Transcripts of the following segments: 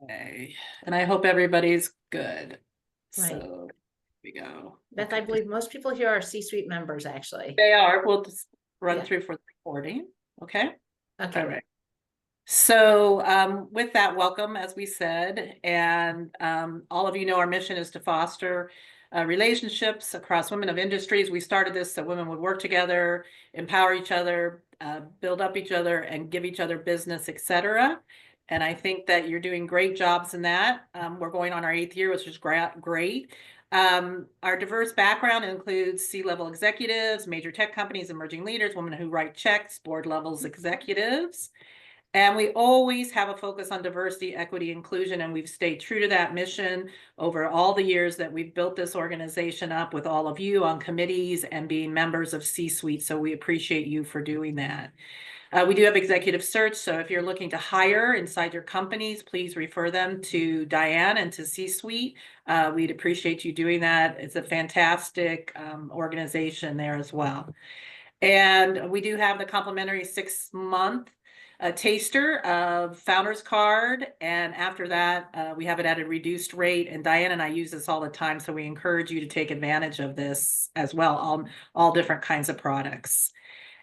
Okay, and I hope everybody's good. Right. So, here we go. Beth, I Okay, believe most people here are C-suite members, actually. they are. We'll just run Yeah. through for the recording. Okay. All Okay. right. So, with that, welcome, as we said, and all of you know our mission is to foster relationships across women of industries. We started this so women would work together, empower each other, build up each other, and give each other business, etc. And I think that you're doing great jobs in that. We're going on our 8th year, which is great. Our diverse background includes C-level executives, major tech companies, emerging leaders, women who write checks, board levels executives. And we always have a focus on diversity, equity, inclusion, and we've stayed true to that mission over all the years that we've built this organization up with all of you on committees and being members of C-suite. So we appreciate you for doing that. We do have executive search. So if you're looking to hire inside your companies, please refer them to Diane and to C-suite. We'd appreciate you doing that. It's a fantastic organization there as well. And we do have the complimentary 6-month taster of Founders Card. And after that, we have it at a reduced rate. And Diane and I use this all the time. So we encourage you to take advantage of this as well, all different kinds of products.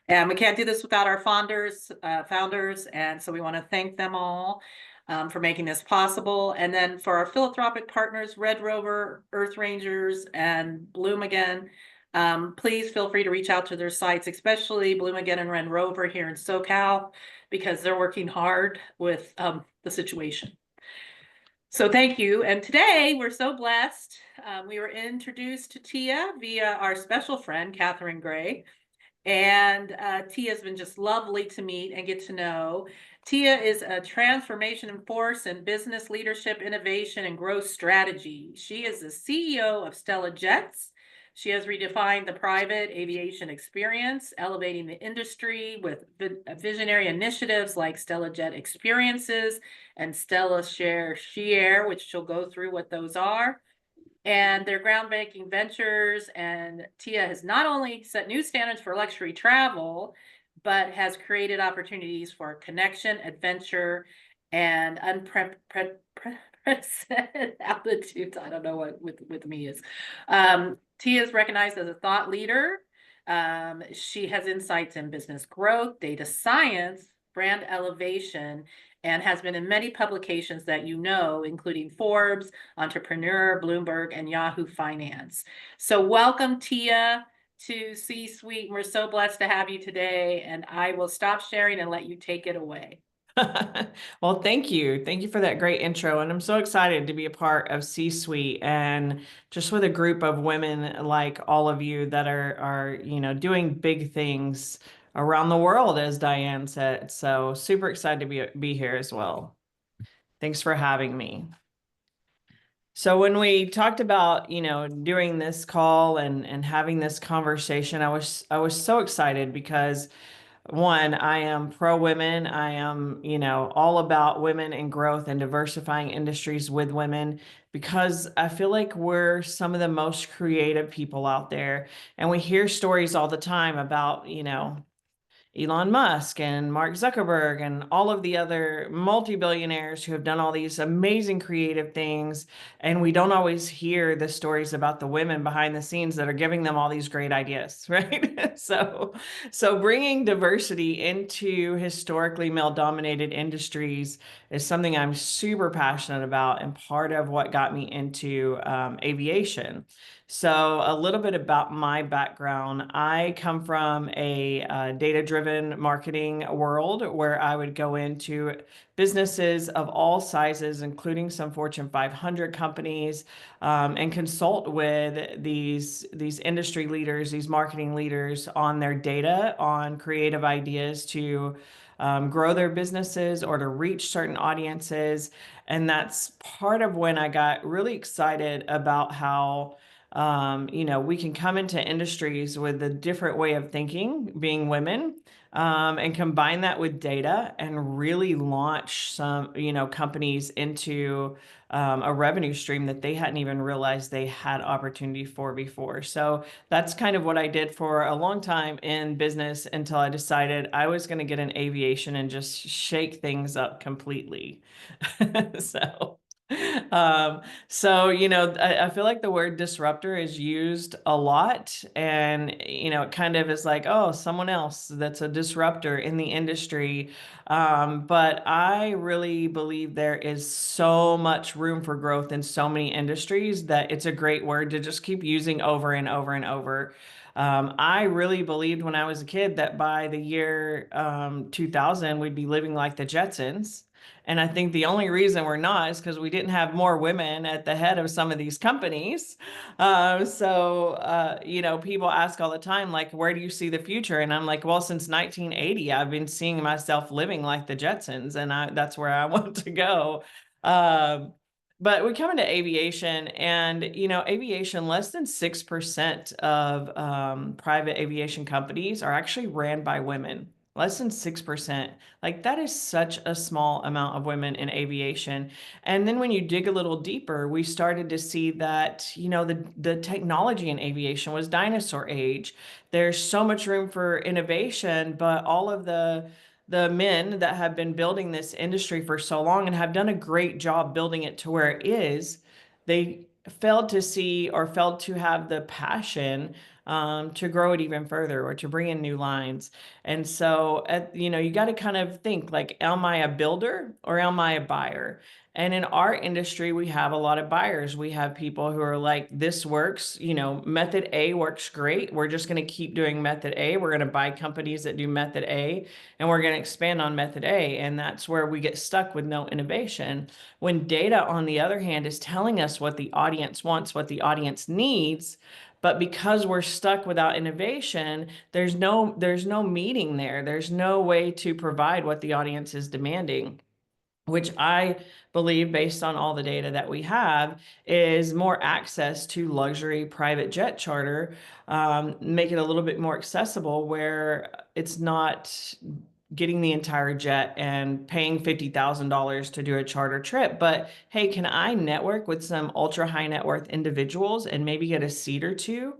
And we can't do this without our founders. And so we want to thank them all for making this possible. And then for our philanthropic partners, Red Rover, Earth Rangers, and Bloom Again, please feel free to reach out to their sites, especially Bloom Again and Red Rover here in SoCal, because they're working hard with the situation. So thank you. And today we're so blessed. We were introduced to Tia via our special friend, Catherine Gray. And Tia has been just lovely to meet and get to know. Tia is a transformation force in business leadership, innovation, and growth strategy. She is the CEO of Stella Jets. She has redefined the private aviation experience, elevating the industry with visionary initiatives like Stella Jet Experiences and Stella Share, which she'll go through what those are. And their groundbreaking ventures. And Tia has not only set new standards for luxury travel, but has created opportunities for connection, adventure, and unprecedented altitudes. I don't know what with me is. Tia is recognized as a thought leader. She has insights in business growth, data science, brand elevation, and has been in many publications that you know, including Forbes, Entrepreneur, Bloomberg, and Yahoo Finance. So welcome, Tia, to C-Suite. We're so blessed to have you today, and I will stop sharing and let you take it away. Well, thank you. Thank you for that great intro. And I'm so excited to be a part of C-Suite and just with a group of women like all of you that are doing big things around the world, as Diane said. So super excited to be here as well. Thanks for having me. So when we talked about, doing this call and having this conversation, I was so excited because one, I am pro women. I am, all about women and growth and diversifying industries with women because I feel like we're some of the most creative people out there. And we hear stories all the time about, Elon Musk and Mark Zuckerberg and all of the other multi-billionaires who have done all these amazing creative things. And we don't always hear the stories about the women behind the scenes that are giving them all these great ideas, right? So bringing diversity into historically male-dominated industries is something I'm super passionate about and part of what got me into aviation. So a little bit about my background. I come from a data-driven marketing world where I would go into businesses of all sizes, including some Fortune 500 companies, and consult with these industry leaders, these marketing leaders on their data, on creative ideas to grow their businesses or to reach certain audiences. And that's part of when I got really excited about how we can come into industries with a different way of thinking, being women, and combine that with data and really launch some, companies into a revenue stream that they hadn't even realized they had opportunity for before. So that's kind of what I did for a long time in business until I decided I was going to get in aviation and just shake things up completely. So, I feel like the word disruptor is used a lot, and it kind of is like, oh, someone else that's a disruptor in the industry. But I really believe there is so much room for growth in so many industries that it's a great word to just keep using over and over and over. I really believed when I was a kid that by the year 2000, we'd be living like the Jetsons. And I think the only reason we're not is because we didn't have more women at the head of some of these companies. People ask all the time, like, where do you see the future? And I'm like, well, since 1980, I've been seeing myself living like the Jetsons, and that's where I want to go. But we come into aviation, and aviation, less than 6% of private aviation companies are actually ran by women. Less than 6%. Like, that is such a small amount of women in aviation. And then when you dig a little deeper, we started to see that, the technology in aviation was dinosaur age. There's so much room for innovation, but all of the men that have been building this industry for so long and have done a great job building it to where it is, they failed to see or failed to have the passion to grow it even further or to bring in new lines. And so, you got to kind of think like, am I a builder or am I a buyer? And in our industry, we have a lot of buyers. We have people who are like, this works, method A works great. We're just going to keep doing method A. We're going to buy companies that do method A, and we're going to expand on method A. And that's where we get stuck with no innovation. When data, on the other hand, is telling us what the audience wants, what the audience needs, but because we're stuck without innovation, there's no meeting there. There's no way to provide what the audience is demanding, which I believe, based on all the data that we have, is more access to luxury private jet charter, make it a little bit more accessible where it's not getting the entire jet and paying $50,000 to do a charter trip. But hey, can I network with some ultra high net worth individuals and maybe get a seat or two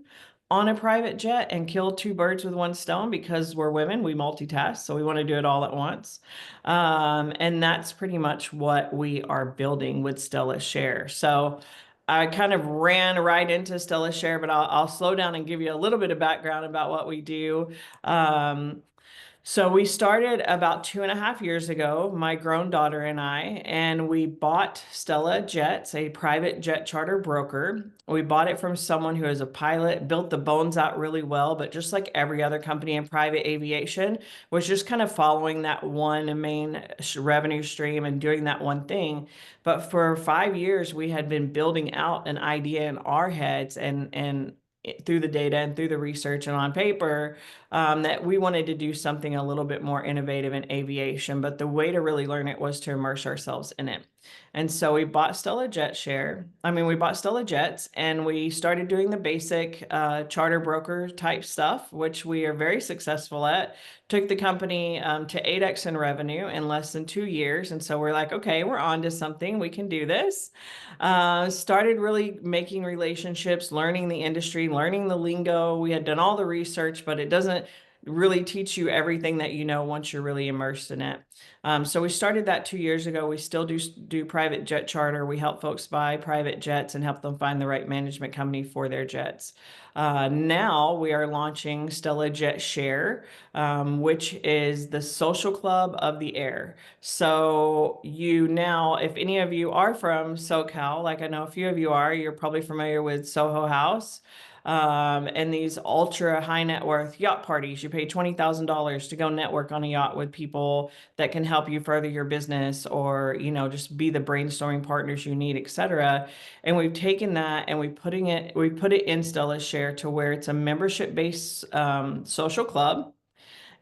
on a private jet and kill two birds with one stone? Because we're women, we multitask, so we want to do it all at once. And that's pretty much what we are building with Stella Share. So I kind of ran right into Stella Share, but I'll slow down and give you a little bit of background about what we do. So we started about 2.5 years ago, my grown daughter and I, and we bought Stella Jets, a private jet charter broker. We bought it from someone who is a pilot, built the bones out really well, but just like every other company in private aviation, was just kind of following that one main revenue stream and doing that one thing. But for 5 years, we had been building out an idea in our heads and through the data and through the research and on paper, that we wanted to do something a little bit more innovative in aviation. But the way to really learn it was to immerse ourselves in it. And so we bought Stella Jets, and we started doing the basic charter broker type stuff, which we are very successful at. Took the company to 8x in revenue in less than 2 years. And so we're like, okay, we're on to something. We can do this. Started really making relationships, learning the industry, learning the lingo. We had done all the research, but it doesn't really teach you everything that you know once you're really immersed in it. So we started that 2 years ago. We still do private jet charter. We help folks buy private jets and help them find the right management company for their jets. Now we are launching Stella Jet Share, which is the social club of the air. So if any of you are from SoCal, like I know a few of you are, you're probably familiar with Soho House. And these ultra high net worth yacht parties, you pay $20,000 to go network on a yacht with people that can help you further your business, or, just be the brainstorming partners you need, etc. And we've taken that and we put it in Stella Share to where it's a membership based social club.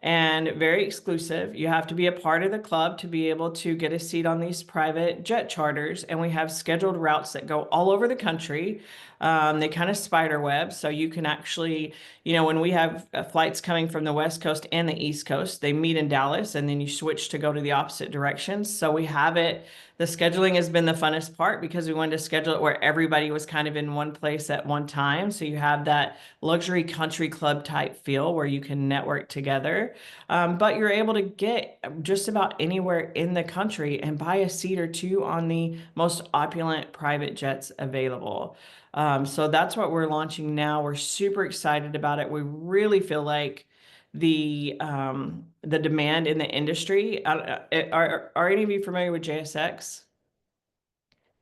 and very exclusive. You have to be a part of the club to be able to get a seat on these private jet charters. And we have scheduled routes that go all over the country. They kind of spider web. So you can actually, when we have flights coming from the West Coast and the East Coast, they meet in Dallas and then you switch to go to the opposite directions. So we have it. The scheduling has been the funnest part because we wanted to schedule it where everybody was kind of in one place at one time. So you have that luxury country club type feel where you can network together. But you're able to get just about anywhere in the country and buy a seat or two on the most opulent private jets available. So that's what we're launching now. We're super excited about it. We really feel like the demand in the industry. Are any of you familiar with JSX?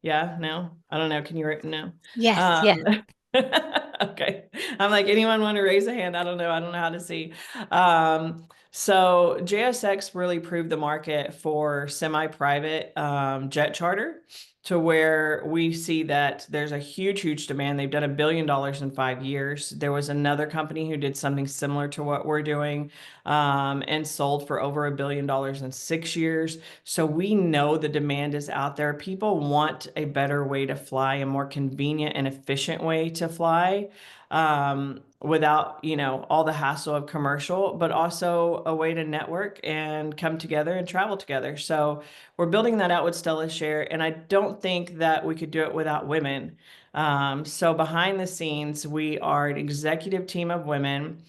Yeah, no, I don't know. Can you no? Yes, yes. Okay. I'm like, anyone want to raise a hand? I don't know. I don't know how to see. So JSX really proved the market for semi-private jet charter to where we see that there's a huge demand. They've done $1 billion in 5 years. There was another company who did something similar to what we're doing and sold for over $1 billion in 6 years. So we know the demand is out there. People want a better way to fly, a more convenient and efficient way to fly without, all the hassle of commercial, but also a way to network and come together and travel together. So we're building that out with Stella Share, and I don't think that we could do it without women. So behind the scenes, we are an executive team of women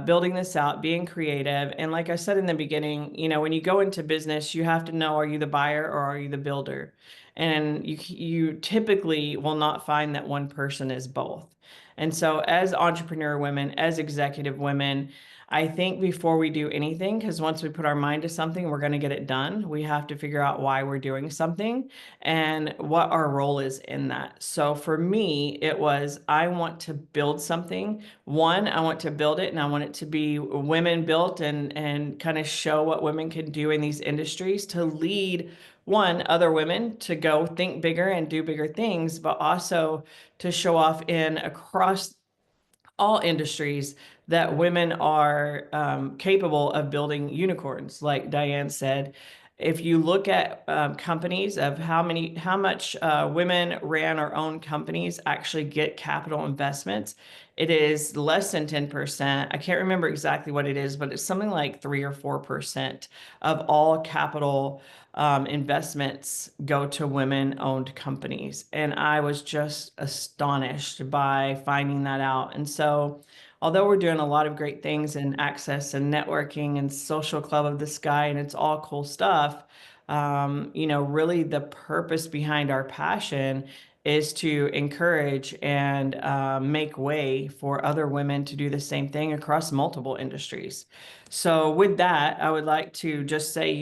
building this out, being creative. And like I said in the beginning, when you go into business, you have to know, are you the buyer or are you the builder? And you typically will not find that one person is both. And so as entrepreneur women, as executive women, I think before we do anything, because once we put our mind to something, we're going to get it done. We have to figure out why we're doing something and what our role is in that. So for me, it was, I want to build something. One, I want to build it and I want it to be women built and kind of show what women can do in these industries to lead other women to go think bigger and do bigger things, but also to show off in across all industries that women are capable of building unicorns. Like Diane said, if you look at companies of how much women ran or own companies actually get capital investments, it is less than 10%. I can't remember exactly what it is, but it's something like 3 or 4% of all capital investments go to women-owned companies. And I was just astonished by finding that out. And so although we're doing a lot of great things in access and networking and social club of the sky, and it's all cool stuff, really the purpose behind our passion is to encourage and make way for other women to do the same thing across multiple industries. So with that, I would like to just say,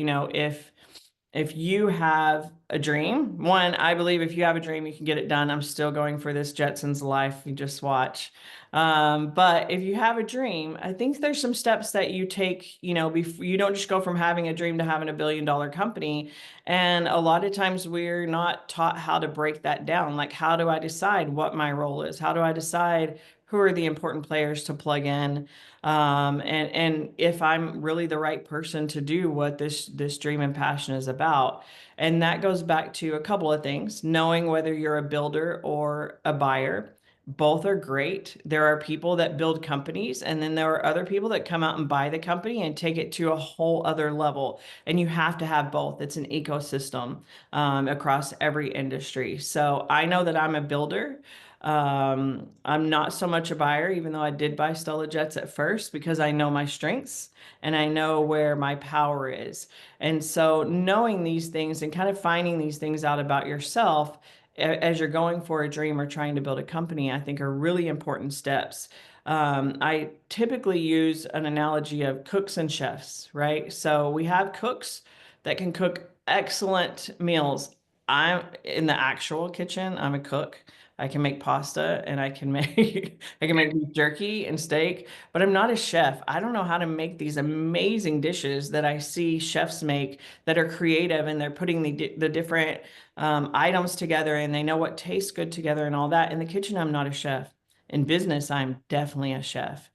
if you have a dream, one, I believe if you have a dream, you can get it done. I'm still going for this Jetsons life. You just watch. But if you have a dream, I think there's some steps that you take, before you don't just go from having a dream to having $1 billion company. And a lot of times we're not taught how to break that down. Like, how do I decide what my role is? How do I decide who are the important players to plug in? And if I'm really the right person to do what this dream and passion is about. And that goes back to a couple of things, knowing whether you're a builder or a buyer. Both are great. There are people that build companies, and then there are other people that come out and buy the company and take it to a whole other level. And you have to have both. It's an ecosystem across every industry. So I know that I'm a builder. I'm not so much a buyer, even though I did buy Stella Jets at first because I know my strengths and I know where my power is. And so knowing these things and kind of finding these things out about yourself as you're going for a dream or trying to build a company, I think are really important steps. I typically use an analogy of cooks and chefs, right? So we have cooks that can cook excellent meals. I'm in the actual kitchen, I'm a cook. I can make pasta and I can make beef jerky and steak, but I'm not a chef. I don't know how to make these amazing dishes that I see chefs make that are creative and they're putting the different items together and they know what tastes good together and all that. In the kitchen, I'm not a chef. In business, I'm definitely a chef.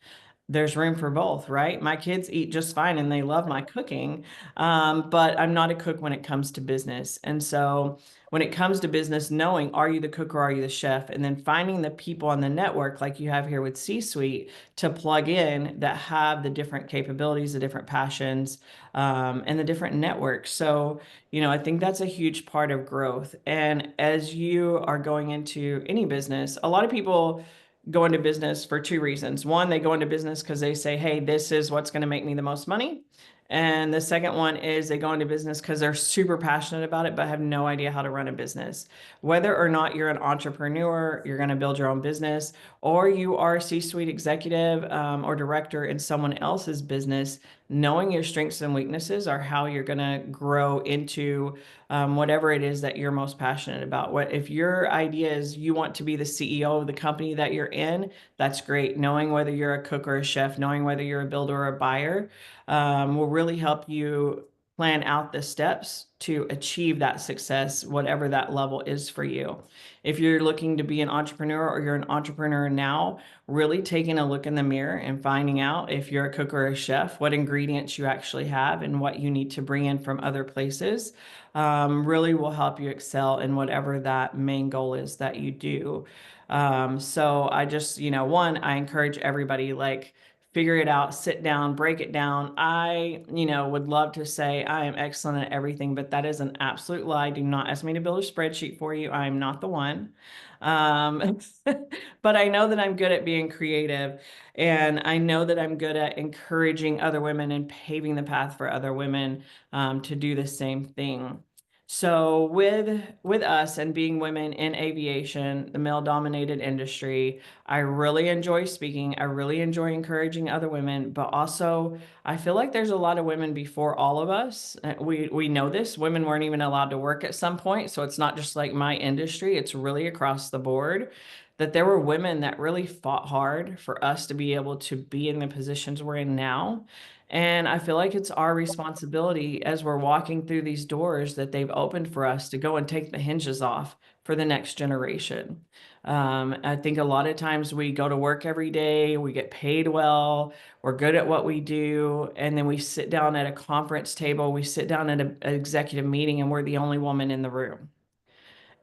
there's room for both, right? My kids eat just fine and they love my cooking, but I'm not a cook when it comes to business. And so when it comes to business, knowing, are you the cook or are you the chef? And then finding the people on the network, like you have here with C-Suite, to plug in that have the different capabilities, the different passions, and the different networks. So, I think that's a huge part of growth. And as you are going into any business, a lot of people go into business for two reasons. One, they go into business because they say, hey, this is what's going to make me the most money. And the second one is they go into business because they're super passionate about it, but have no idea how to run a business. Whether or not you're an entrepreneur, you're going to build your own business, or you are a C-suite executive or director in someone else's business, knowing your strengths and weaknesses are how you're going to grow into whatever it is that you're most passionate about. What if your idea is you want to be the CEO of the company that you're in? That's great. Knowing whether you're a cook or a chef, knowing whether you're a builder or a buyer, will really help you plan out the steps to achieve that success, whatever that level is for you. If you're looking to be an entrepreneur or you're an entrepreneur now, really taking a look in the mirror and finding out if you're a cook or a chef, what ingredients you actually have and what you need to bring in from other places, really will help you excel in whatever that main goal is that you do. So I just, one, I encourage everybody, like, figure it out, sit down, break it down. I, would love to say I am excellent at everything, but that is an absolute lie. Do not ask me to build a spreadsheet for you. I'm not the one. Um, but I know that I'm good at being creative, and I know that I'm good at encouraging other women and paving the path for other women to do the same thing. So with us and being women in aviation, the male-dominated industry, I really enjoy speaking. I really enjoy encouraging other women, but also I feel like there's a lot of women before all of us. We know this. Women weren't even allowed to work at some point, so it's not just like my industry, it's really across the board that there were women that really fought hard for us to be able to be in the positions we're in now. And I feel like it's our responsibility as we're walking through these doors that they've opened for us to go and take the hinges off for the next generation. I think a lot of times we go to work every day, we get paid well, we're good at what we do, and then we sit down at a conference table, we sit down at an executive meeting, and we're the only woman in the room.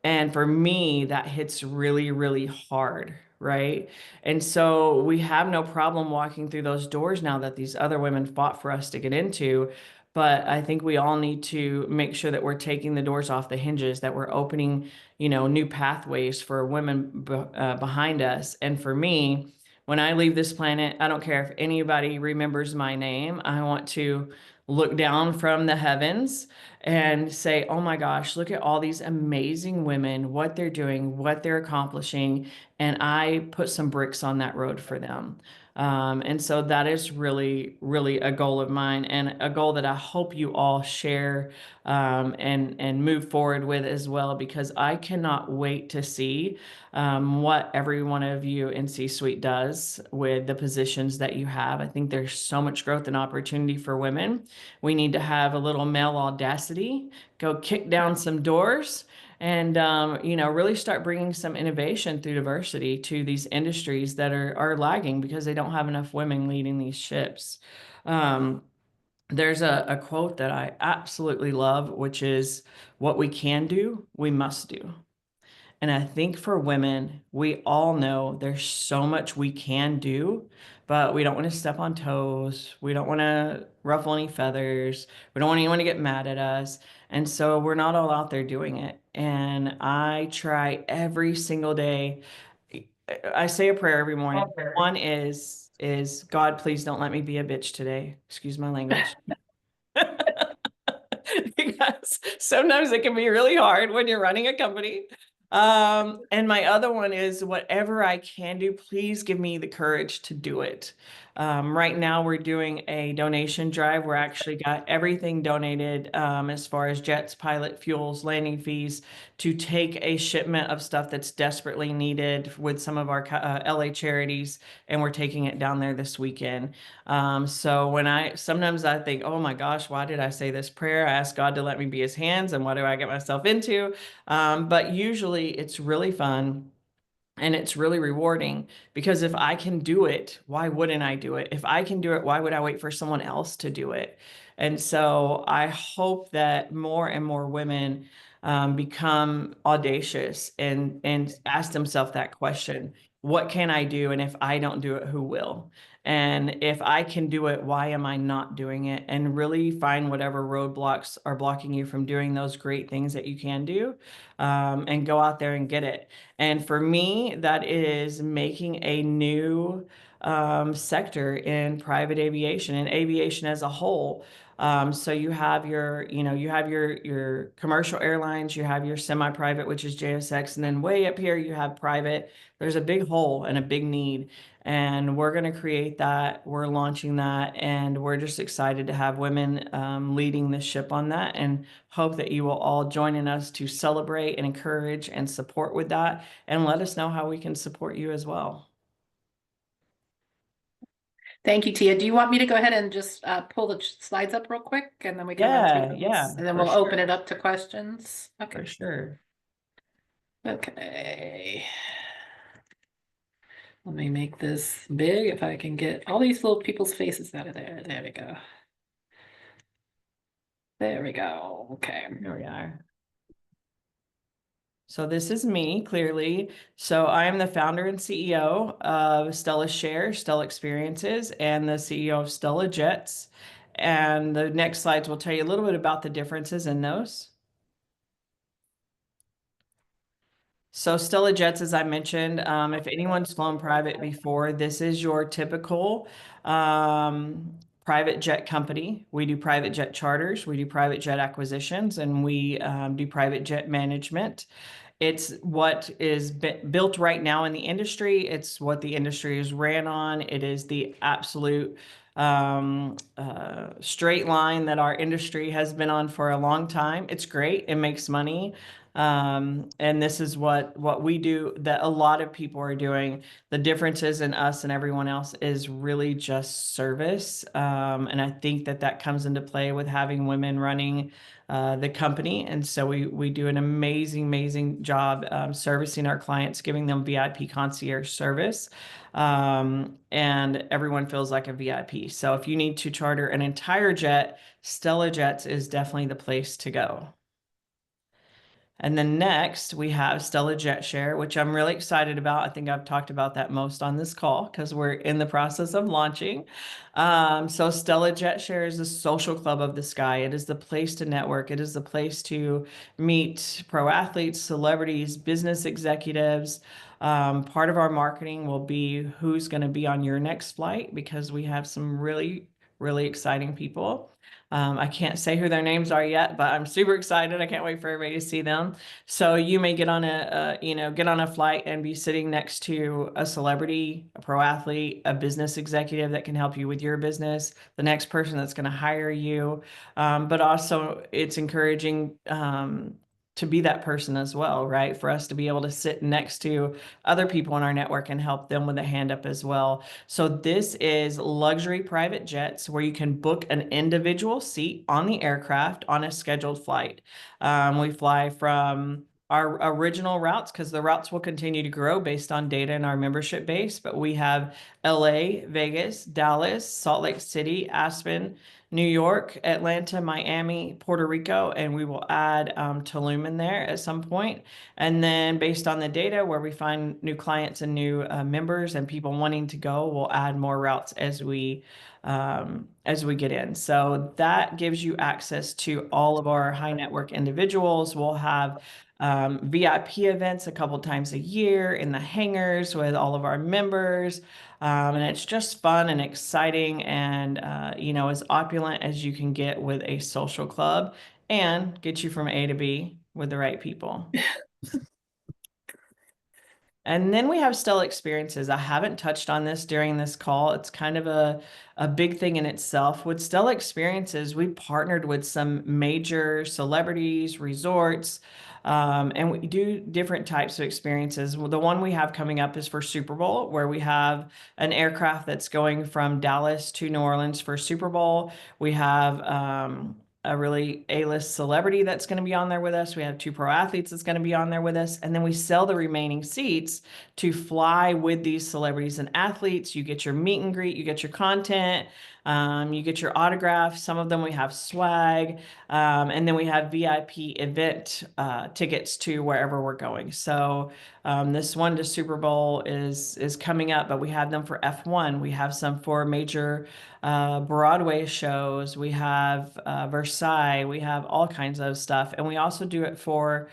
And for me, that hits really, really hard, right? And so we have no problem walking through those doors now that these other women fought for us to get into. But I think we all need to make sure that we're taking the doors off the hinges, that we're opening, new pathways for women behind us. And for me, when I leave this planet, I don't care if anybody remembers my name. I want to look down from the heavens and say, oh my gosh, look at all these amazing women, what they're doing, what they're accomplishing. And I put some bricks on that road for them. And so that is really, really a goal of mine, and a goal that I hope you all share and move forward with as well, because I cannot wait to see what every one of you in C-Suite does with the positions that you have. I think there's so much growth and opportunity for women. We need to have a little male audacity, go kick down some doors, and really start bringing some innovation through diversity to these industries that are lagging because they don't have enough women leading these ships. There's a quote that I absolutely love, which is, what we can do, we must do. And I think for women, we all know there's so much we can do, but we don't want to step on toes. We don't want to ruffle any feathers. We don't want anyone to get mad at us. And so we're not all out there doing it. And I try every single day. I say a prayer every morning. One is God, please don't let me be a bitch today. Excuse my language. Because sometimes it can be really hard when you're running a company. And my other one is, whatever I can do, please give me the courage to do it. Right now we're doing a donation drive. We're actually got everything donated as far as jets, pilot fuels, landing fees, to take a shipment of stuff that's desperately needed with some of our LA charities, and we're taking it down there this weekend. So sometimes I think, oh my gosh, why did I say this prayer? I ask God to let me be his hands, and what do I get myself into? But usually it's really fun. And it's really rewarding because if I can do it, why wouldn't I do it? If I can do it, why would I wait for someone else to do it? And so I hope that more and more women become audacious and ask themselves that question. What can I do? And if I don't do it, who will? And if I can do it, why am I not doing it? And really find whatever roadblocks are blocking you from doing those great things that you can do, and go out there and get it. And for me, that is making a new sector in private aviation and aviation as a whole. So you have your commercial airlines, you have your semi-private, which is JSX, and then way up here you have private. There's a big hole and a big need, and we're going to create that. We're launching that, and we're just excited to have women leading the ship on that, and hope that you will all join in us to celebrate and encourage and support with that, and let us know how we can support you as well. Thank you, Tia. Do you want me to go ahead and just pull the slides up real quick and then we can run through Yeah, those? And then for we'll open sure. it up to questions. For Okay. sure. Okay. Let me make this big if I can get all these little people's faces out of there. There we go. There we go. Okay. Here we are. So this is me, clearly. So I am the founder and CEO of Stella Share, Stella Experiences, and the CEO of Stella Jets. And the next slides will tell you a little bit about the differences in those. So Stella Jets, as I mentioned, if anyone's flown private before, this is your typical private jet company. We do private jet charters, we do private jet acquisitions, and we do private jet management. It's what is built right now in the industry. It's what the industry is ran on. It is the absolute straight line that our industry has been on for a long time. It's great. It makes money. And this is what we do that a lot of people are doing. The differences in us and everyone else is really just service. And I think that comes into play with having women running the company. And so we do an amazing job servicing our clients, giving them VIP concierge service. And everyone feels like a VIP. So if you need to charter an entire jet, Stella Jets is definitely the place to go. And then next we have Stella Jet Share, which I'm really excited about. I think I've talked about that most on this call because we're in the process of launching. So Stella Jet Share is the social club of the sky. It is the place to network. It is the place to meet pro athletes, celebrities, business executives. Part of our marketing will be who's going to be on your next flight because we have some really exciting people. I can't say who their names are yet, but I'm super excited. I can't wait for everybody to see them. So you may get on a flight and be sitting next to a celebrity, a pro athlete, a business executive that can help you with your business, the next person that's going to hire you. But also it's encouraging to be that person as well, right? For us to be able to sit next to other people in our network and help them with a hand up as well. So this is luxury private jets where you can book an individual seat on the aircraft on a scheduled flight. We fly from our original routes because the routes will continue to grow based on data in our membership base. But we have LA, Vegas, Dallas, Salt Lake City, Aspen, New York, Atlanta, Miami, Puerto Rico, and we will add Tulum in there at some point. And then based on the data where we find new clients and new members and people wanting to go, we'll add more routes as we get in. So that gives you access to all of our high network individuals. We'll have VIP events a couple times a year in the hangars with all of our members. And it's just fun and exciting and, as opulent as you can get with a social club and get you from A to B with the right people. And then we have Stella Experiences. I haven't touched on this during this call. It's kind of a big thing in itself. With Stella Experiences, we partnered with some major celebrities, resorts, and we do different types of experiences. Well, the one we have coming up is for Super Bowl, where we have an aircraft that's going from Dallas to New Orleans for Super Bowl. We have a really A-list celebrity that's going to be on there with us. We have 2 pro athletes that's going to be on there with us. And then we sell the remaining seats to fly with these celebrities and athletes. You get your meet and greet, you get your content, you get your autograph. Some of them we have swag. And then we have VIP event tickets to wherever we're going. So this one to Super Bowl is coming up, but we have them for F1. We have some for major Broadway shows. We have Versailles. We have all kinds of stuff. And we also do it for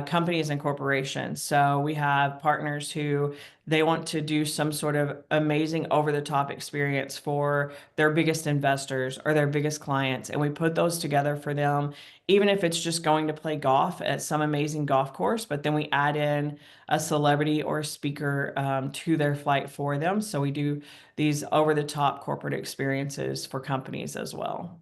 companies and corporations. So we have partners who they want to do some sort of amazing over-the-top experience for their biggest investors or their biggest clients. And we put those together for them, even if it's just going to play golf at some amazing golf course, but then we add in a celebrity or a speaker to their flight for them. So we do these over-the-top corporate experiences for companies as well.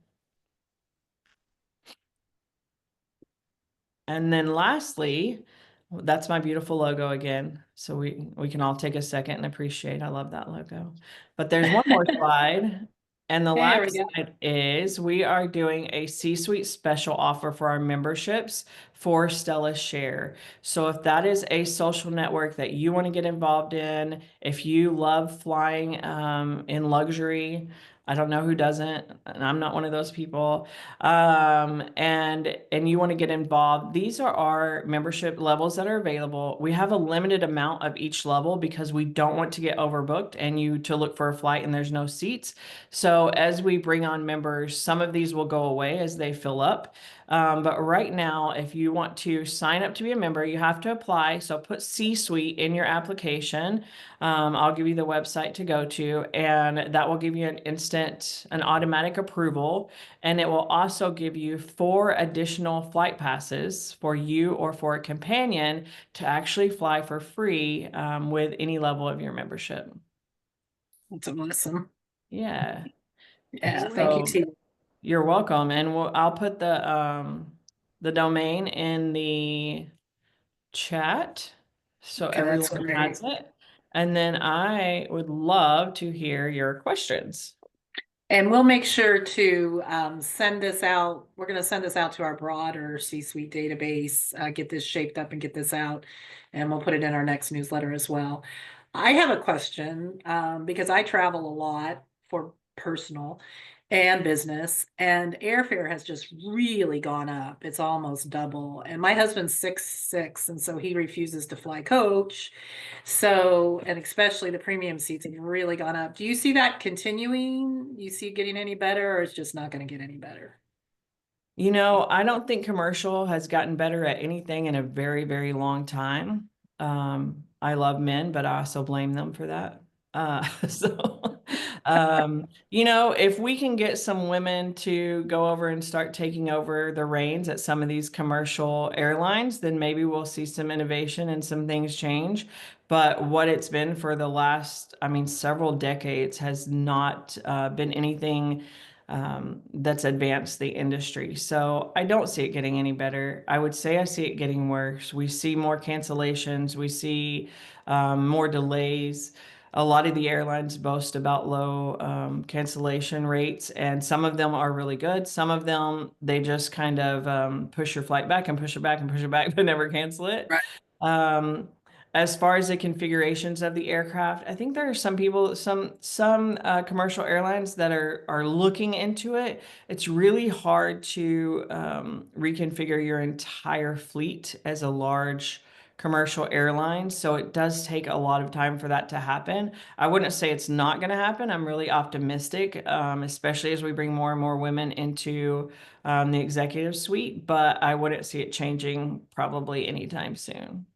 And then lastly, that's my beautiful logo again. So we can all take a second and appreciate. I love that logo. But there's one more slide. And the There we last go. slide is we are doing a C-suite special offer for our memberships for Stella Share. So if that is a social network that you want to get involved in, if you love flying in luxury, I don't know who doesn't, and I'm not one of those people. And you want to get involved, these are our membership levels that are available. We have a limited amount of each level because we don't want to get overbooked and you to look for a flight and there's no seats. So as we bring on members, some of these will go away as they fill up. But right now, if you want to sign up to be a member, you have to apply. So put C-Suite in your application. I'll give you the website to go to, and that will give you an automatic approval. And it will also give you 4 additional flight passes for you or for a companion to actually fly for free with any level of your membership. That's awesome. Yeah. Yeah, thank you, So T. you're welcome. And I'll put the domain in the chat so Okay, that's everyone great. has it. And then I would love to hear your questions. And we'll make sure to send this out. We're going to send this out to our broader C-suite database, get this shaped up and get this out. And we'll put it in our next newsletter as well. I have a question because I travel a lot for personal and business, and airfare has just really gone up. It's almost double. And my husband's 6'6", and so he refuses to fly coach. So, and especially the premium seats have really gone up. Do you see that continuing? You see it getting any better, or it's just not going to get any better? You know, I don't think commercial has gotten better at anything in a very, very long time. I love men, but I also blame them for that. So, you know, if we can get some women to go over and start taking over the reins at some of these commercial airlines, then maybe we'll see some innovation and some things change. But what it's been for the last, I mean, several decades has not been anything that's advanced the industry. So I don't see it getting any better. I would say I see it getting worse. We see more cancellations. We see more delays. A lot of the airlines boast about low cancellation rates, and some of them are really good. Some of them, they just kind of push your flight back and push it back and push it back, but never cancel it. Right. As far as the configurations of the aircraft, I think there are some people, some commercial airlines that are looking into it. It's really hard to reconfigure your entire fleet as a large commercial airline. So it does take a lot of time for that to happen. I wouldn't say it's not going to happen. I'm really optimistic, especially as we bring more and more women into the executive suite, but I wouldn't see it changing probably anytime soon.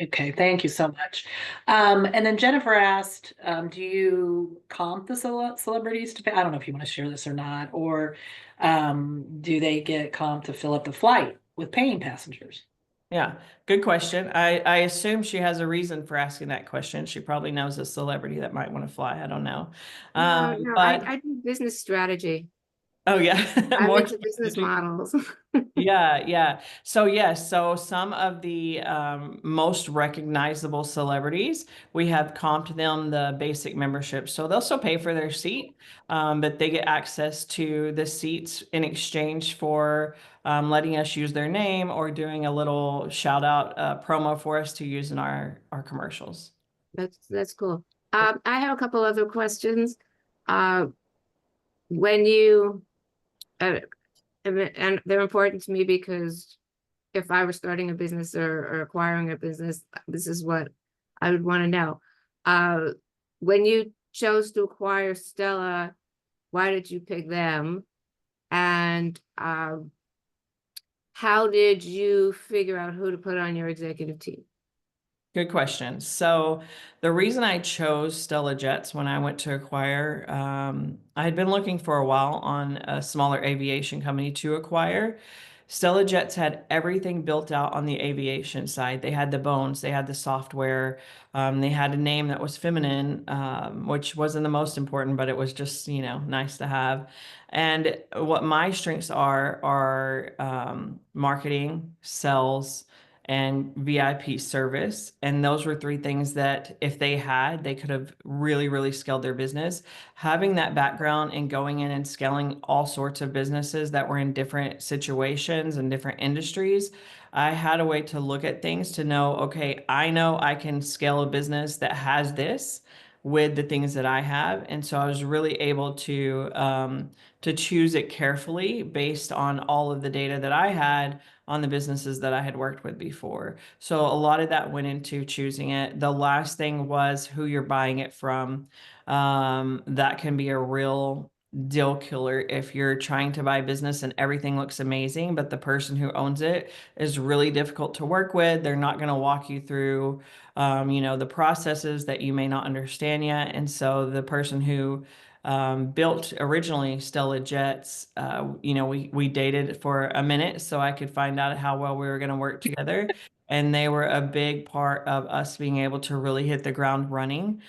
Okay, thank you so much. And then Jennifer asked, do you comp the celebrities to pay? I don't know if you want to share this or not, or do they get comp to fill up the flight with paying passengers? Yeah, good question. I assume she has a reason for asking that question. She probably knows a celebrity that might want to fly. I don't know. No, But I do business strategy. Oh yeah. I'm More into business strategy. models. Yeah, yeah. So yes, so some of the most recognizable celebrities, we have comped them the basic membership. So they'll still pay for their seat, but they get access to the seats in exchange for letting us use their name or doing a little shout out promo for us to use in our commercials. That's cool. I have a couple other questions. Uh, when you uh, and they're important to me because if I were starting a business or acquiring a business, this is what I would want to know. Uh, when you chose to acquire Stella, why did you pick them? And how did you figure out who to put on your executive team? Good question. So the reason I chose Stella Jets when I went to acquire, I had been looking for a while on a smaller aviation company to acquire. Stella Jets had everything built out on the aviation side. They had the bones, they had the software, they had a name that was feminine, which wasn't the most important, but it was just, nice to have. And what my strengths are marketing, sales, and VIP service. And those were three things that if they had, they could have really, really scaled their business. Having that background and going in and scaling all sorts of businesses that were in different situations and different industries, I had a way to look at things to know, okay, I know I can scale a business that has this with the things that I have. And so I was really able to choose it carefully based on all of the data that I had on the businesses that I had worked with before. So a lot of that went into choosing it. The last thing was who you're buying it from. That can be a real deal killer if you're trying to buy a business and everything looks amazing, but the person who owns it is really difficult to work with. They're not going to walk you through, the processes that you may not understand yet. And so the person who built originally Stella Jets. We dated for a minute so I could find out how well we were going to work together. And they were a big part of us being able to really hit the ground running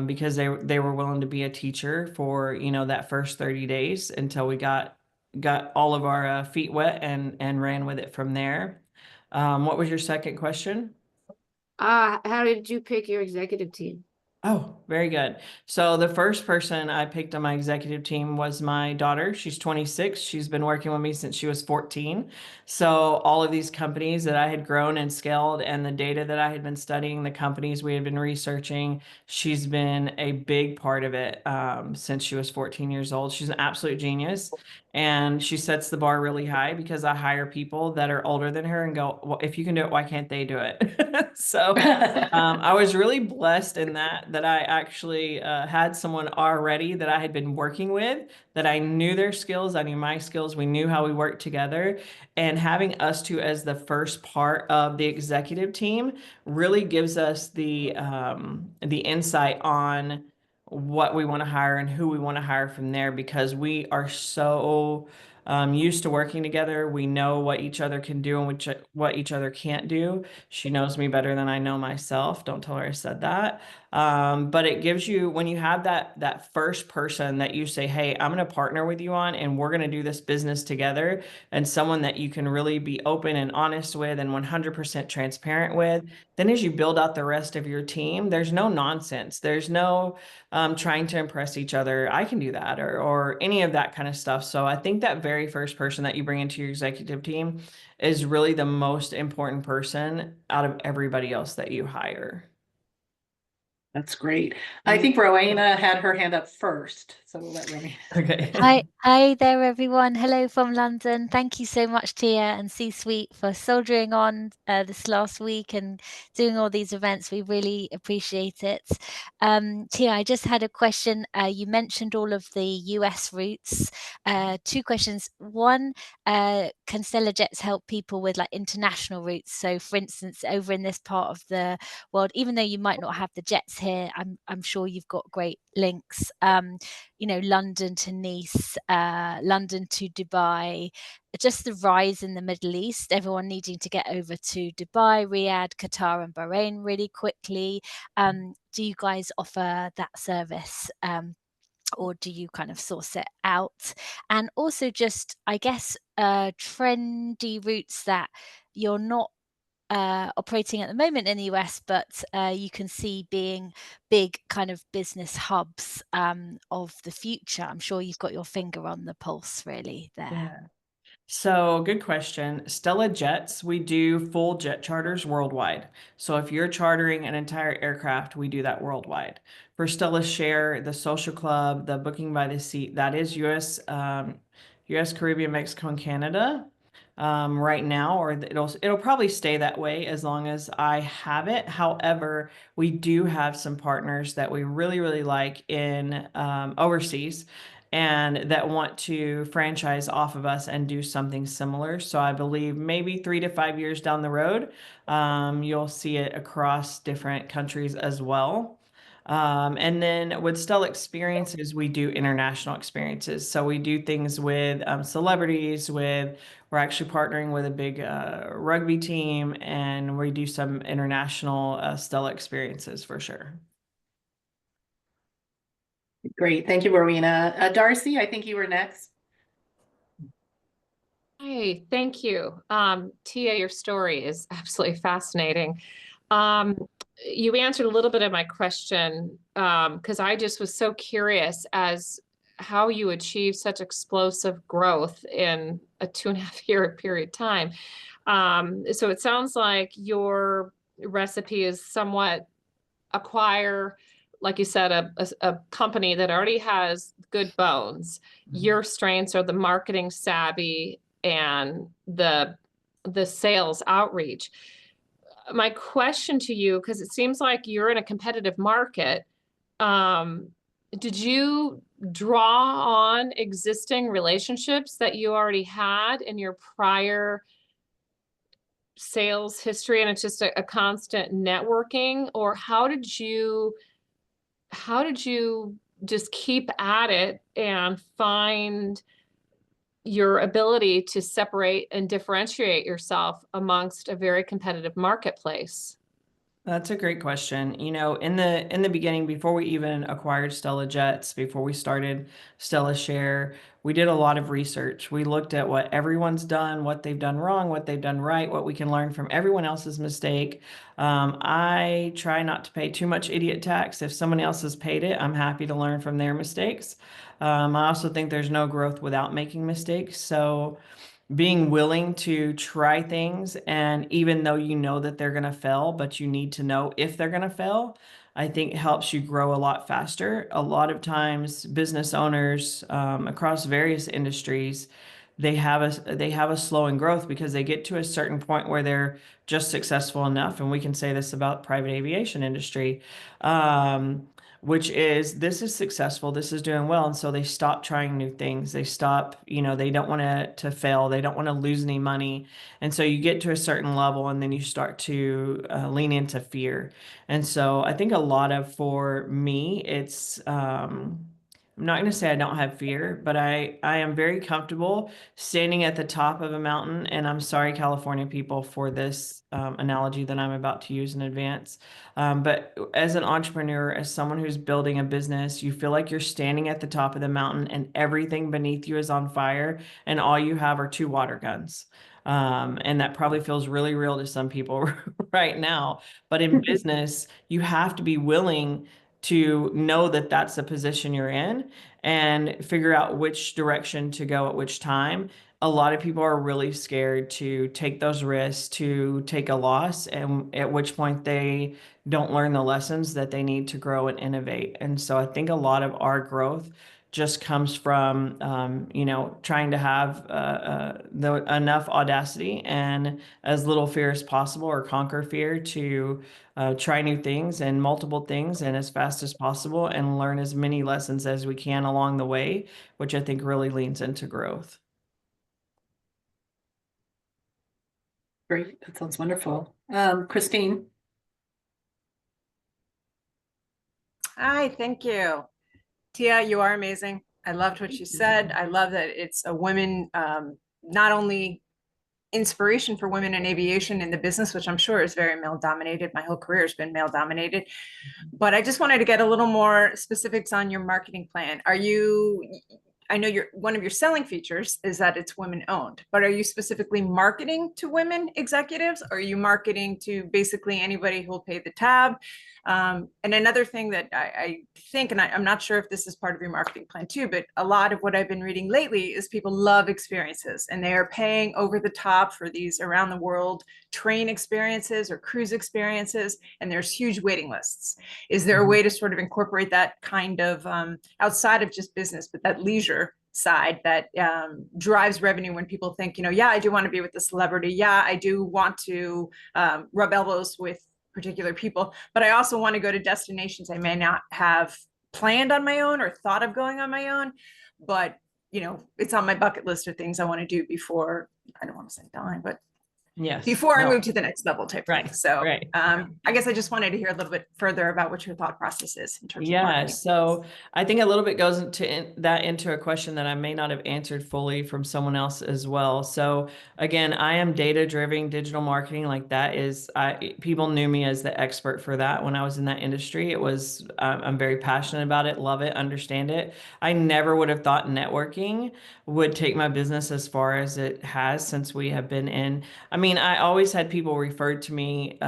because they were willing to be a teacher for, that first 30 days until we got all of our feet wet and ran with it from there. What was your second question? How did you pick your executive team? Oh, very good. So the first person I picked on my executive team was my daughter. She's 26. She's been working with me since she was 14. So all of these companies that I had grown and scaled and the data that I had been studying, the companies we had been researching, she's been a big part of it since she was 14 years old. She's an absolute genius. And she sets the bar really high because I hire people that are older than her and go, well, if you can do it, why can't they do it? So I was really blessed in that I actually had someone already that I had been working with, that I knew their skills, I knew my skills, we knew how we worked together. And having us two as the first part of the executive team really gives us the insight on what we want to hire and who we want to hire from there because we are so used to working together. We know what each other can do and what each other can't do. She knows me better than I know myself. Don't tell her I said that. But it gives you, when you have that first person that you say, hey, I'm going to partner with you on, and we're going to do this business together, and someone that you can really be open and honest with and 100% transparent with, then as you build out the rest of your team, there's no nonsense. There's no trying to impress each other. I can do that or any of that kind of stuff. So I think that very first person that you bring into your executive team is really the most important person out of everybody else that you hire. That's great. I think Rowena had her hand up first, so we'll let Rowena. Okay. Hi there, everyone. Hello from London. Thank you so much, Tia and C-Suite, for soldiering on this last week and doing all these events. We really appreciate it. Tia, I just had a question. You mentioned all of the US routes. Two questions. One, can Stella Jets help people with like international routes? So, for instance, over in this part of the world, even though you might not have the jets here, I'm sure you've got great links. London to Nice, London to Dubai, just the rise in the Middle East, everyone needing to get over to Dubai, Riyadh, Qatar, and Bahrain really quickly. Do you guys offer that service? or do you kind of source it out? And also just, I guess, trendy routes that you're not operating at the moment in the US, but you can see being big kind of business hubs of the future. I'm sure you've got your finger on the pulse really there. Yeah. So good question. Stella Jets, we do full jet charters worldwide. So if you're chartering an entire aircraft, we do that worldwide. For Stella Share, the social club, the booking by the seat, that is US, Caribbean, Mexico, and Canada right now, or it'll probably stay that way as long as I have it. However, we do have some partners that we really, really like in overseas and that want to franchise off of us and do something similar. So I believe maybe 3 to 5 years down the road, you'll see it across different countries as well. And then with Stella Experiences, we do international experiences. So we do things with celebrities, we're actually partnering with a big rugby team, and we do some international Stella experiences for sure. Great. Thank you, Rowena. Darcy, I think you were next. Hey, thank you. Tia, your story is absolutely fascinating. You answered a little bit of my question because I just was so curious as how you achieve such explosive growth in a 2.5 year period of time. So it sounds like your recipe is somewhat acquire, like you said, a company that already has good bones. Your strengths are the marketing savvy and the sales outreach. My question to you, because it seems like you're in a competitive market, did you draw on existing relationships that you already had in your prior sales history, and it's just a constant networking? Or how did you just keep at it and find your ability to separate and differentiate yourself amongst a very competitive marketplace? That's a great question. You know, in the beginning, before we even acquired Stella Jets, before we started Stella Share, we did a lot of research. We looked at what everyone's done, what they've done wrong, what they've done right, what we can learn from everyone else's mistake. I try not to pay too much idiot tax. If someone else has paid it, I'm happy to learn from their mistakes. I also think there's no growth without making mistakes. So being willing to try things, and even though you know that they're going to fail, but you need to know if they're going to fail, I think helps you grow a lot faster. A lot of times business owners across various industries, they have a slowing growth because they get to a certain point where they're just successful enough, and we can say this about private aviation industry, which is, this is successful, this is doing well. And so they stop trying new things. They stop, they don't want to fail. They don't want to lose any money. And so you get to a certain level and then you start to lean into fear. And so I think for me, it's, I'm not going to say I don't have fear, but I am very comfortable standing at the top of a mountain. And I'm sorry, California people, for this analogy that I'm about to use in advance. But as an entrepreneur, as someone who's building a business, you feel like you're standing at the top of the mountain and everything beneath you is on fire and all you have are 2 water guns. And that probably feels really real to some people right now. But in business, you have to be willing to know that that's the position you're in and figure out which direction to go at which time. A lot of people are really scared to take those risks, to take a loss, and at which point they don't learn the lessons that they need to grow and innovate. And so I think a lot of our growth just comes from, trying to have enough audacity and as little fear as possible, or conquer fear, to try new things and multiple things and as fast as possible and learn as many lessons as we can along the way, which I think really leans into growth. Great. That sounds wonderful. Christine. Hi, thank you. Tia, you are amazing. I loved what you said. I love that it's a women, not only inspiration for women in aviation in the business, which I'm sure is very male dominated. My whole career has been male dominated. But I just wanted to get a little more specifics on your marketing plan. I know one of your selling features is that it's women owned, but are you specifically marketing to women executives? Or are you marketing to basically anybody who will pay the tab? And another thing that I think, and I'm not sure if this is part of your marketing plan too, but a lot of what I've been reading lately is people love experiences and they are paying over the top for these around the world train experiences or cruise experiences, and there's huge waiting lists. Is there a way to sort of incorporate that kind of outside of just business, but that leisure side that drives revenue when people think, yeah, I do want to be with the celebrity. Yeah, I do want to rub elbows with particular people, but I also want to go to destinations I may not have planned on my own or thought of going on my own, but it's on my bucket list of things I want to do before, I don't want to say die, but Yes. before I move to the next level type thing. So right. I guess I just wanted to hear a little bit further about what your thought process is in terms of marketing. So I think a little bit goes into a question that I may not have answered fully from someone else as well. So again, I am data-driven digital marketing. Like that is, people knew me as the expert for that when I was in that industry. It was, I'm very passionate about it, love it, understand it. I never would have thought networking would take my business as far as it has since we have been in. I mean, I always had people referred to me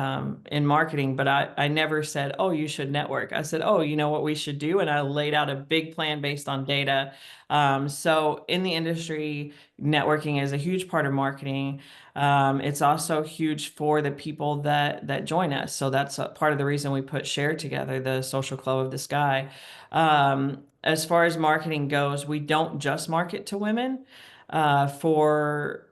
in marketing, but I never said, oh, you should network. I said, oh, you know what we should do? And I laid out a big plan based on data. So in the industry, networking is a huge part of marketing. It's also huge for the people that join us. So that's part of the reason we put Share together, the social club of the sky. As far as marketing goes, we don't just market to women. For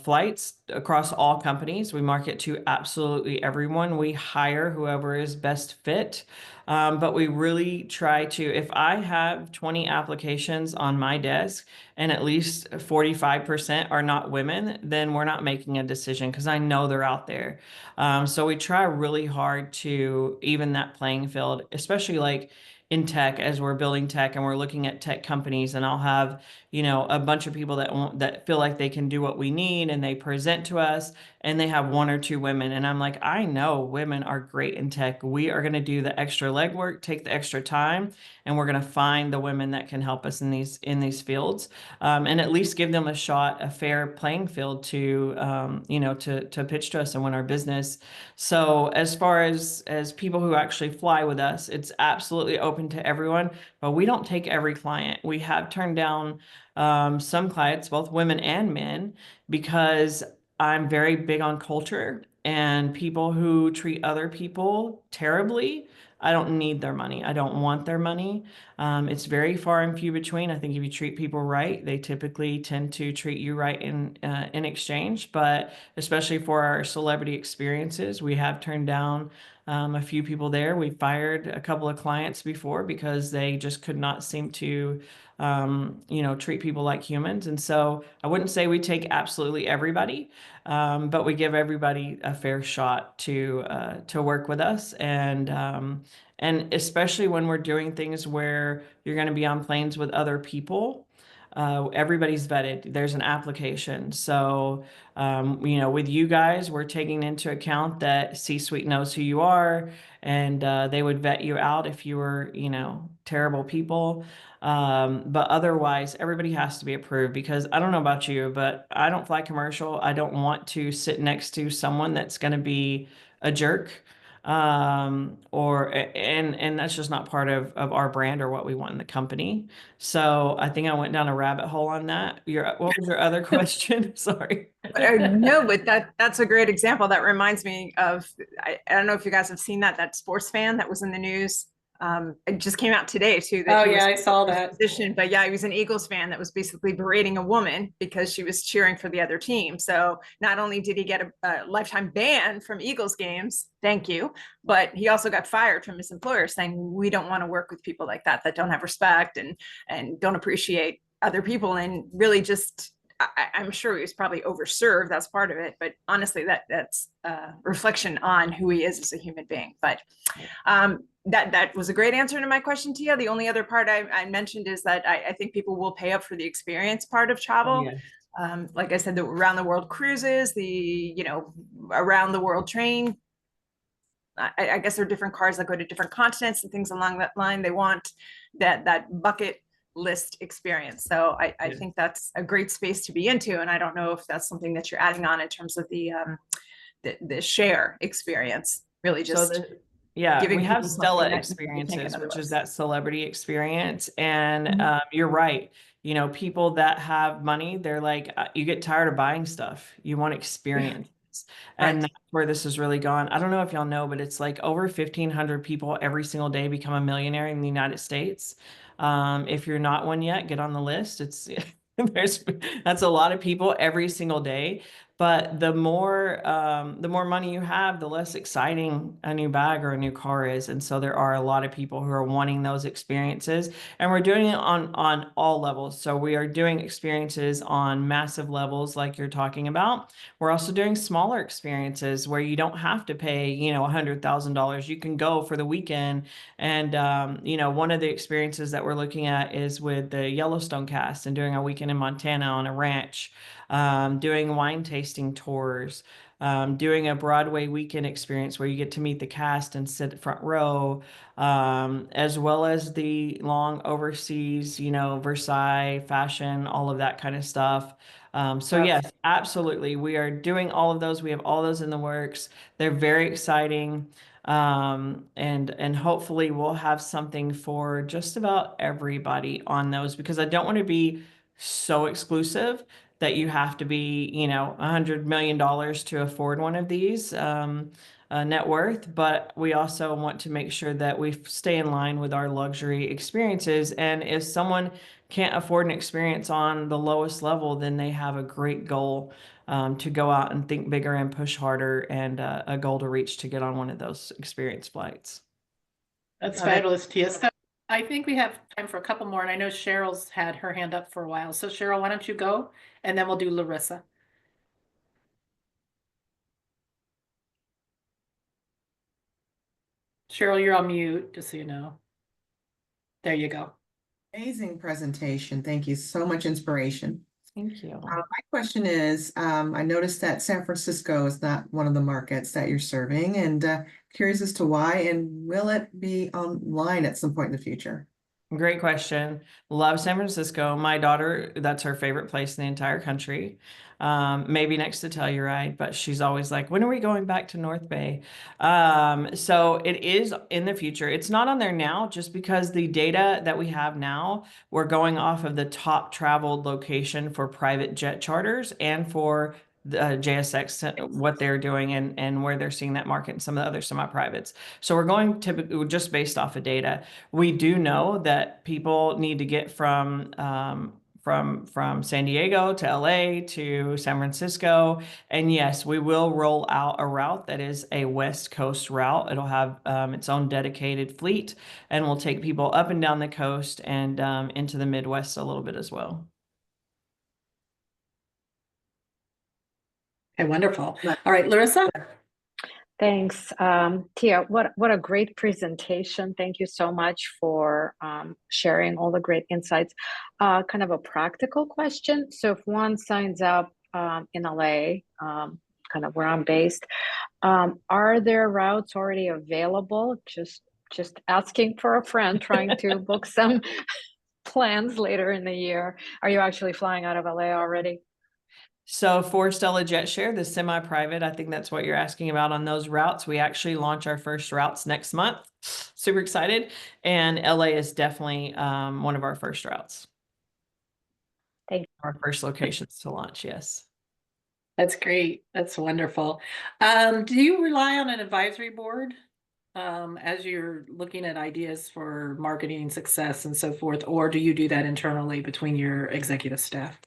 flights across all companies, we market to absolutely everyone. We hire whoever is best fit. But we really try to, if I have 20 applications on my desk and at least 45% are not women, then we're not making a decision because I know they're out there. So we try really hard to even that playing field, especially like in tech, as we're building tech and we're looking at tech companies, and I'll have, a bunch of people that feel like they can do what we need, and they present to us and they have one or two women. And I'm like, I know women are great in tech. We are going to do the extra legwork, take the extra time, and we're going to find the women that can help us in these fields, and at least give them a shot, a fair playing field to, to pitch to us and win our business. So as far as people who actually fly with us, it's absolutely open to everyone, but we don't take every client. We have turned down some clients, both women and men, because I'm very big on culture, and people who treat other people terribly, I don't need their money. I don't want their money. It's very far and few between. I think if you treat people right, they typically tend to treat you right in exchange. But especially for our celebrity experiences, we have turned down a few people there. We fired a couple of clients before because they just could not seem to treat people like humans. And so I wouldn't say we take absolutely everybody, but we give everybody a fair shot to work with us. And especially when we're doing things where you're going to be on planes with other people, everybody's vetted. There's an application. So, with you guys, we're taking into account that C-suite knows who you are, and they would vet you out if you were, terrible people. But otherwise, everybody has to be approved, because I don't know about you, but I don't fly commercial. I don't want to sit next to someone that's going to be a jerk. And that's just not part of our brand or what we want in the company. So I think I went down a rabbit hole on that. What was your other question? Sorry. No, but that's a great example. That reminds me of, I don't know if you guys have seen that sports fan that was in the news. It just came out today too. Oh yeah, I saw that. But yeah, he was an Eagles fan that was basically berating a woman because she was cheering for the other team. So not only did he get a lifetime ban from Eagles games, thank you, but he also got fired from his employer, saying we don't want to work with people like that don't have respect and don't appreciate other people, and really just. I'm sure he was probably overserved. That's part of it. But honestly, that's a reflection on who he is as a human being. But that was a great answer to my question, Tia. The only other part I mentioned is that I think people will pay up for the experience part of travel. Yes. Like I said, the around the world cruises, the, around the world train. I guess there are different cars that go to different continents and things along that line. They want that bucket list experience. So I think that's a great space to be into. And I don't know if that's something that you're adding on in terms of the share experience, really just yeah, giving we have people Stella something that they can't get experiences, which is otherwise. that celebrity experience. And Mhm. you're right. People that have money, they're like, you get tired of buying stuff. You want experience. And Right. that's where this has really gone. I don't know if y'all know, but it's like over 1,500 people every single day become a millionaire in the United States. If you're not one yet, get on the list. That's a lot of people every single day. But the more money you have, the less exciting a new bag or a new car is. And so there are a lot of people who are wanting those experiences, and we're doing it on all levels. So we are doing experiences on massive levels, like you're talking about. We're also doing smaller experiences where you don't have to pay, $100,000. You can go for the weekend. And, one of the experiences that we're looking at is with the Yellowstone cast and doing a weekend in Montana on a ranch, doing wine tasting tours, doing a Broadway weekend experience where you get to meet the cast and sit front row, as well as the long overseas, Versailles fashion, all of that kind of stuff. So yes, absolutely. We are doing all of those. We have all those in the works. They're very exciting. And hopefully we'll have something for just about everybody on those, because I don't want to be so exclusive that you have to be, $100 million to afford one of these, net worth. But we also want to make sure that we stay in line with our luxury experiences. And if someone can't afford an experience on the lowest level, then they have a great goal, to go out and think bigger and push harder, and a goal to reach to get on one of those experience flights. That's fabulous, Tia. So I think we have time for a couple more, and I know Cheryl's had her hand up for a while. So Cheryl, why don't you go, and then we'll do Larissa. Cheryl, you're on mute, just so you know. There you go. Amazing presentation. Thank you. So much inspiration. Thank you. My question is, I noticed that San Francisco is not one of the markets that you're serving, and curious as to why, and will it be online at some point in the future? Great question. Love San Francisco. My daughter, that's her favorite place in the entire country. Maybe next to Telluride, but she's always like, when are we going back to North Bay? So it is in the future. It's not on there now just because the data that we have now, we're going off of the top traveled location for private jet charters and for the JSX, what they're doing and where they're seeing that market, and some of the other semi-privates. So we're going typically just based off of data. We do know that people need to get from San Diego to LA to San Francisco. And yes, we will roll out a route that is a West Coast route. It'll have its own dedicated fleet, and we'll take people up and down the coast and into the Midwest a little bit as well. Okay, wonderful. All right, Larissa. Thanks, Tia. What a great presentation. Thank you so much for sharing all the great insights. Kind of a practical question. So if one signs up in LA, kind of where I'm based, are there routes already available? Just asking for a friend trying to book some plans later in the year. Are you actually flying out of LA already? So for Stella Jet Share, the semi-private, I think that's what you're asking about on those routes. We actually launch our first routes next month. Super excited. And LA is definitely one of our first routes. Thank you. Our first locations to launch, yes. That's great. That's wonderful. Do you rely on an advisory board as you're looking at ideas for marketing success and so forth, or do you do that internally between your executive staff?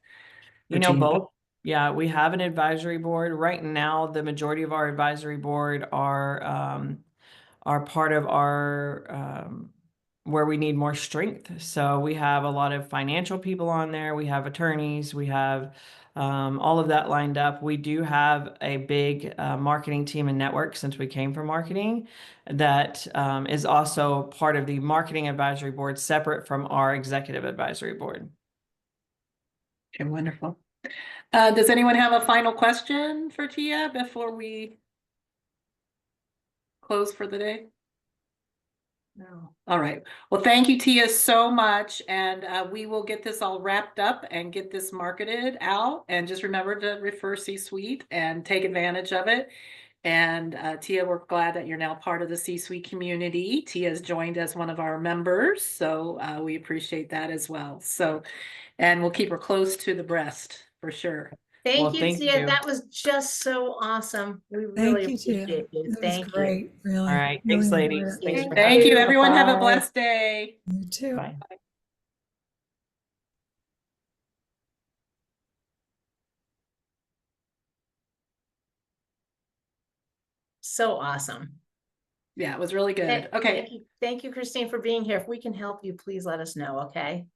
Both. Yeah, we have an advisory board. Right now, the majority of our advisory board are part of our where we need more strength. So we have a lot of financial people on there. We have attorneys. We have all of that lined up. We do have a big marketing team and network, since we came from marketing, that is also part of the marketing advisory board, separate from our executive advisory board. Okay, wonderful. Does anyone have a final question for Tia before we close for the day? No. All right. Well, thank you, Tia, so much. And we will get this all wrapped up and get this marketed out. And just remember to refer C-Suite and take advantage of it. And Tia, we're glad that you're now part of the C-Suite community. Tia has joined as one of our members, so we appreciate that as well. So, and we'll keep her close to the breast for sure. Well, Thank you, thank Tia. you. That was just so awesome. We Thank really you, Tia. appreciate you. It was Thank you. great, really. All right. Really Thanks, enjoyed ladies. it. Thanks for Thank you, coming. everyone. Have a Bye. blessed day. You too. Bye. So awesome. Yeah, it was really good. Okay. Thank you, Christine, for being here. If we can help you, please let us know, okay?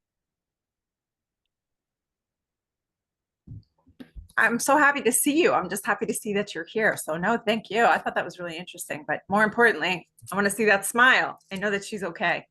I'm so happy to see you. I'm just happy to see that you're here. So no, thank you. I thought that was really interesting, but more importantly, I want to see that smile and know that she's okay.